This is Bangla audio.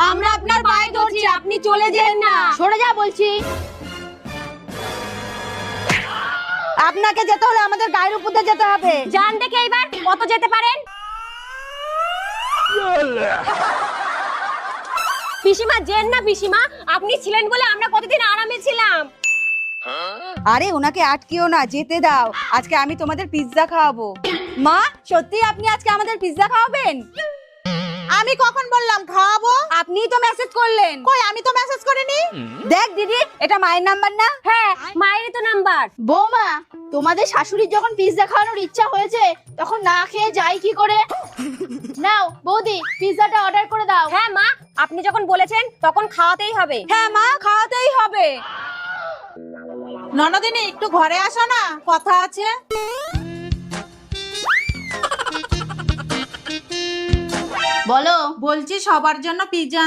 আমরা আপনার পায়ে ধরছি, আপনি চলে যান না। সরে যা বলছি। আপনাকে যেতে হলে আমাদের গায়ের উপর দিয়ে যেতে হবে। জান দেখে এইবার কত যেতে পারেন। পিসিমা যেন না পিসিমা, আপনি ছিলেন বলে আমরা কতদিন আরামে ছিলাম। আরে ওনাকে আটকিও না, যেতে দাও। আজকে আমি তোমাদের পিৎজা খাওয়াবো। মা, সত্যি আপনি আজকে আমাদের পিৎজা খাওয়াবেন? আমি কখন বললাম খাওয়াবো? আপনিই তো মেসেজ করলেন। কই, আমি তো মেসেজ করিনি। দেখ দিদি, এটা মায়ের নাম্বার না? হ্যাঁ, মায়েরই তো নাম্বার। বৌমা, তোমাদের শাশুড়ির যখন পিৎজা খাওয়ানোর ইচ্ছা হয়েছে তখন না খেয়ে যাই কি করে? নাও বৌদি, পিৎজাটা অর্ডার করে দাও। হ্যাঁ মা, আপনি যখন বলেছেন তখন খাওয়াতেই হবে। হ্যাঁ মা, খাওয়াতেই হবে। ননদিনী, একটু ঘরে আসো না, কথা আছে। বলো। বলছি সবার জন্য পিৎজা